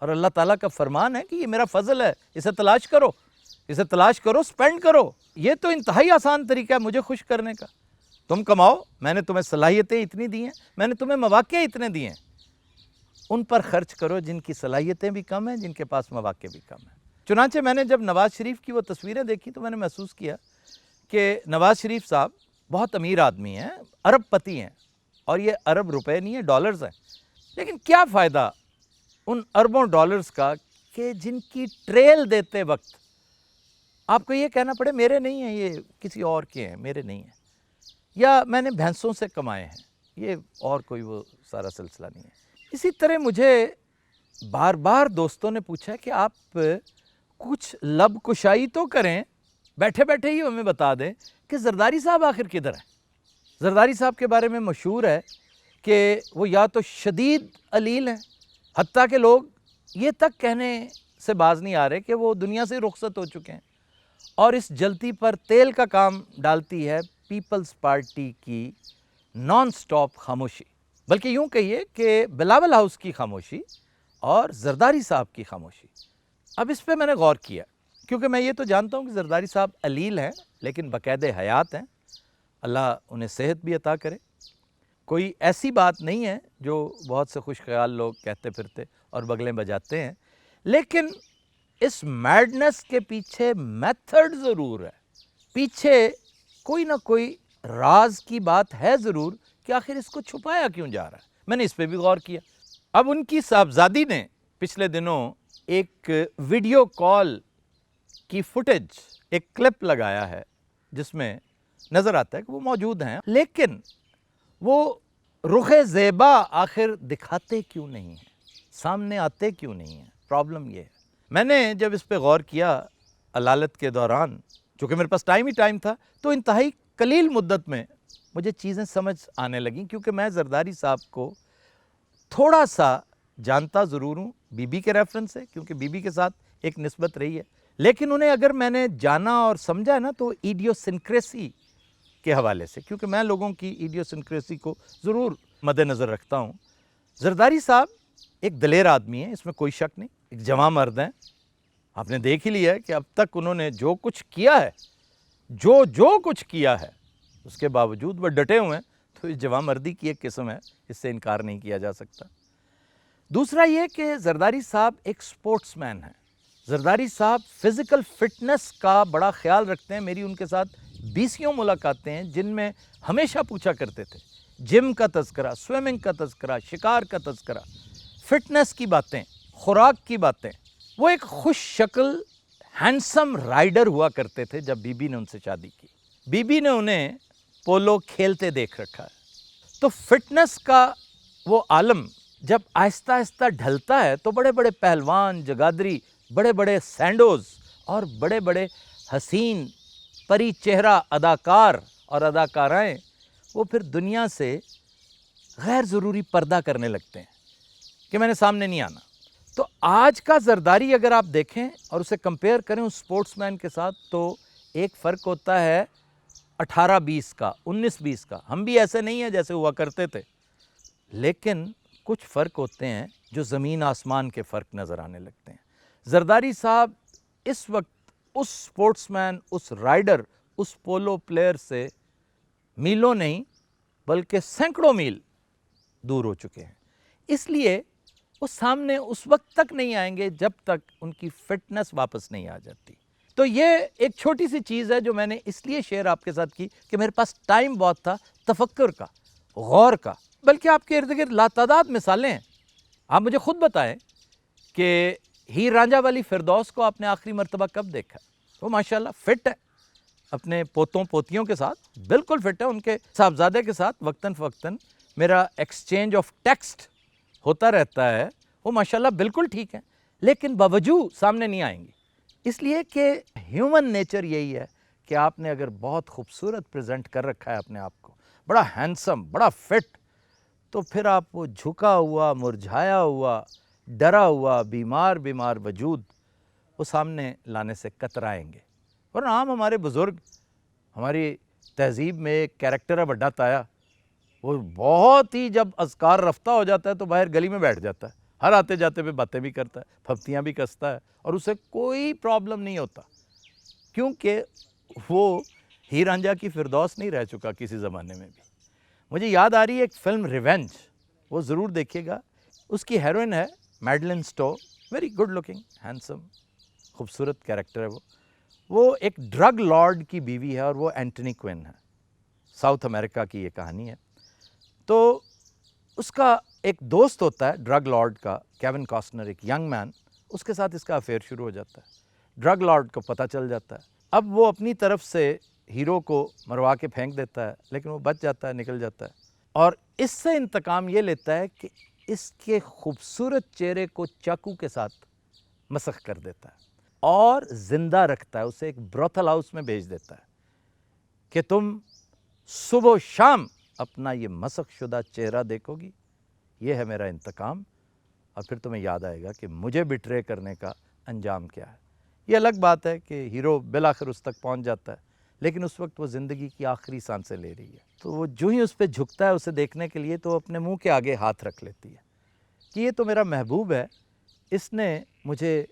اور اللہ تعالیٰ کا فرمان ہے کہ یہ میرا فضل ہے، اسے تلاش کرو، سپینڈ کرو۔ یہ تو انتہائی آسان طریقہ ہے مجھے خوش کرنے کا۔ تم کماؤ، میں نے تمہیں صلاحیتیں اتنی دی ہیں، میں نے تمہیں مواقع اتنے دیے ہیں، ان پر خرچ کرو جن کی صلاحیتیں بھی کم ہیں، جن کے پاس مواقع بھی کم ہیں۔ چنانچہ میں نے جب نواز شریف کی وہ تصویریں دیکھی تو میں نے محسوس کیا کہ نواز شریف صاحب بہت امیر آدمی ہیں، ارب پتی ہیں، اور یہ ارب روپے نہیں ہیں، ڈالرز ہیں۔ لیکن کیا فائدہ ان اربوں ڈالرز کا کہ جن کی ٹریل دیتے وقت آپ کو یہ کہنا پڑے میرے نہیں ہیں، یہ کسی اور کے ہیں، میرے نہیں ہیں، یا میں نے بھینسوں سے کمائے ہیں، یہ اور کوئی وہ سارا سلسلہ نہیں ہے۔ اسی طرح مجھے بار بار دوستوں نے پوچھا کہ آپ کچھ لب کشائی تو کریں، بیٹھے بیٹھے ہی ہمیں بتا دیں کہ زرداری صاحب آخر کدھر ہیں۔ زرداری صاحب کے بارے میں مشہور ہے کہ وہ یا تو شدید علیل ہیں، حتیٰ کہ لوگ یہ تک کہنے سے باز نہیں آ رہے کہ وہ دنیا سے رخصت ہو چکے ہیں، اور اس جلتی پر تیل کا کام ڈالتی ہے پیپلز پارٹی کی نان سٹاپ خاموشی، بلکہ یوں کہیے کہ بلاول ہاؤس کی خاموشی اور زرداری صاحب کی خاموشی۔ اب اس پہ میں نے غور کیا، کیونکہ میں یہ تو جانتا ہوں کہ زرداری صاحب علیل ہیں لیکن بقید حیات ہیں، اللہ انہیں صحت بھی عطا کرے۔ کوئی ایسی بات نہیں ہے جو بہت سے خوش خیال لوگ کہتے پھرتے اور بغلیں بجاتے ہیں، لیکن اس میڈنس کے پیچھے میتھڈ ضرور ہے، پیچھے کوئی نہ کوئی راز کی بات ہے ضرور کہ آخر اس کو چھپایا کیوں جا رہا ہے۔ میں نے اس پہ بھی غور کیا۔ اب ان کی صاحبزادی نے پچھلے دنوں ایک ویڈیو کال کی فوٹیج، ایک کلپ لگایا ہے جس میں نظر آتا ہے کہ وہ موجود ہیں، لیکن وہ رخ زیبا آخر دکھاتے کیوں نہیں ہیں، سامنے آتے کیوں نہیں ہیں؟ پرابلم یہ ہے۔ میں نے جب اس پہ غور کیا علالت کے دوران، چونکہ میرے پاس ٹائم ہی ٹائم تھا، تو انتہائی قلیل مدت میں مجھے چیزیں سمجھ آنے لگیں، کیونکہ میں زرداری صاحب کو تھوڑا سا جانتا ضرور ہوں بی بی کے ریفرنس سے، کیونکہ بی بی کے ساتھ ایک نسبت رہی ہے، لیکن انہیں اگر میں نے جانا اور سمجھا ہے نا تو ایڈیوسنکریسی کے حوالے سے، کیونکہ میں لوگوں کی ایڈیوسنکریسی کو ضرور مد نظر رکھتا ہوں۔ زرداری صاحب ایک دلیر آدمی ہیں، اس میں کوئی شک نہیں، ایک جواں مرد ہیں۔ آپ نے دیکھ ہی لیا ہے کہ اب تک انہوں نے جو کچھ کیا ہے، جو کچھ کیا ہے، اس کے باوجود وہ ڈٹے ہوئے ہیں، تو اس جواں مردی کی ایک قسم ہے، اس سے انکار نہیں کیا جا سکتا۔ دوسرا یہ کہ زرداری صاحب ایک سپورٹس مین ہیں۔ زرداری صاحب فزیکل فٹنس کا بڑا خیال رکھتے ہیں۔ میری ان کے ساتھ 20 ملاقاتیں ہیں جن میں ہمیشہ پوچھا کرتے تھے جم کا تذکرہ، سوئمنگ کا تذکرہ، شکار کا تذکرہ، فٹنس کی باتیں، خوراک کی باتیں۔ وہ ایک خوش شکل ہینڈسم رائڈر ہوا کرتے تھے جب بی بی نے ان سے شادی کی۔ بی بی نے انہیں پولو کھیلتے دیکھ رکھا ہے، تو فٹنس کا وہ عالم جب آہستہ آہستہ ڈھلتا ہے تو بڑے بڑے پہلوان، جگادری، بڑے بڑے سینڈوز اور بڑے بڑے حسین پری چہرہ اداکار اور اداکارائیں وہ پھر دنیا سے غیر ضروری پردہ کرنے لگتے ہیں کہ میں نے سامنے نہیں آنا۔ تو آج کا زرداری اگر آپ دیکھیں اور اسے کمپیئر کریں اس سپورٹس مین کے ساتھ، تو ایک فرق ہوتا ہے 18-20 کا، 19-20 کا۔ ہم بھی ایسے نہیں ہیں جیسے ہوا کرتے تھے، لیکن کچھ فرق ہوتے ہیں جو زمین آسمان کے فرق نظر آنے لگتے ہیں۔ زرداری صاحب اس وقت اس سپورٹس مین، اس رائڈر، اس پولو پلیئر سے میلوں نہیں بلکہ سینکڑوں میل دور ہو چکے ہیں۔ اس لیے وہ سامنے اس وقت تک نہیں آئیں گے جب تک ان کی فٹنس واپس نہیں آ جاتی۔ تو یہ ایک چھوٹی سی چیز ہے جو میں نے اس لیے شیئر آپ کے ساتھ کی کہ میرے پاس ٹائم بہت تھا تفکر کا، غور کا، بلکہ آپ کے ارد گرد لاتعداد مثالیں ہیں۔ آپ مجھے خود بتائیں کہ ہیر رانجھا والی فردوس کو آپ نے آخری مرتبہ کب دیکھا؟ وہ ماشاءاللہ فٹ ہے، اپنے پوتوں پوتیوں کے ساتھ بالکل فٹ ہے۔ ان کے صاحبزادے کے ساتھ وقتاً فوقتاً میرا ایکسچینج آف ٹیکسٹ ہوتا رہتا ہے، وہ ماشاءاللہ بالکل ٹھیک ہے، لیکن باوجود سامنے نہیں آئیں گی، اس لیے کہ ہیومن نیچر یہی ہے کہ آپ نے اگر بہت خوبصورت پریزنٹ کر رکھا ہے اپنے آپ کو، بڑا ہینڈسم، بڑا فٹ، تو پھر آپ وہ جھکا ہوا، مرجھایا ہوا، ڈرا ہوا، بیمار وجود وہ سامنے لانے سے کترائیں گے۔ ورنہ عام ہمارے بزرگ، ہماری تہذیب میں ایک کیریکٹر ہے بڑا تایا، وہ بہت ہی جب اذکار رفتہ ہو جاتا ہے تو باہر گلی میں بیٹھ جاتا ہے ہر آتے جاتے پہ باتیں بھی کرتا ہے, پھپتیاں بھی کستا ہے, اور اسے کوئی پرابلم نہیں ہوتا, کیونکہ وہ ہیر رانجھا کی فردوس نہیں رہ چکا کسی زمانے میں بھی. مجھے یاد آ رہی ہے ایک فلم ریونج, وہ ضرور دیکھیے گا. اس کی ہیروئن ہے میڈلن سٹو, ویری گڈ لکنگ, ہینڈسم, خوبصورت کیریکٹر ہے وہ ایک ڈرگ لارڈ کی بیوی ہے, اور وہ اینٹنی کوئن ہے. ساؤتھ امریکہ کی یہ کہانی ہے. تو اس کا ایک دوست ہوتا ہے ڈرگ لارڈ کا, کیون کاسٹنر, ایک ینگ مین. اس کے ساتھ اس کا افیئر شروع ہو جاتا ہے. ڈرگ لارڈ کو پتہ چل جاتا ہے. اب وہ اپنی طرف سے ہیرو کو مروا کے پھینک دیتا ہے, لیکن وہ بچ جاتا ہے, نکل جاتا ہے, اور اس سے انتقام یہ لیتا ہے کہ اس کے خوبصورت چہرے کو چاقو کے ساتھ مسخ کر دیتا ہے اور زندہ رکھتا ہے. اسے ایک بروتھل ہاؤس میں بھیج دیتا ہے کہ تم صبح و شام اپنا یہ مسخ شدہ چہرہ دیکھو گی, یہ ہے میرا انتقام, اور پھر تمہیں یاد آئے گا کہ مجھے بٹرے کرنے کا انجام کیا ہے. یہ الگ بات ہے کہ ہیرو بالآخر اس تک پہنچ جاتا ہے, لیکن اس وقت وہ زندگی کی آخری سانسیں لے رہی ہے. تو وہ جو ہی اس پہ جھکتا ہے اسے دیکھنے کے لیے, تو اپنے منہ کے آگے ہاتھ رکھ لیتی ہے کہ یہ تو میرا محبوب ہے, اس نے مجھے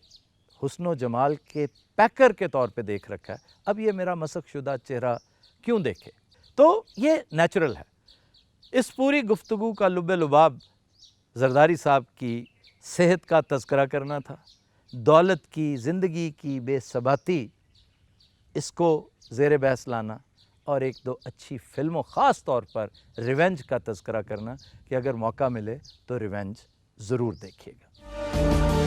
حسن و جمال کے پیکر کے طور پہ دیکھ رکھا ہے, اب یہ میرا مسخ شدہ چہرہ کیوں دیکھے. تو یہ نیچرل ہے. اس پوری گفتگو کا لب لباب زرداری صاحب کی صحت کا تذکرہ کرنا تھا, دولت کی, زندگی کی بے ثباتی, اس کو زیر بحث لانا, اور ایک دو اچھی فلموں, خاص طور پر ریونج کا تذکرہ کرنا کہ اگر موقع ملے تو ریونج ضرور دیکھیے گا.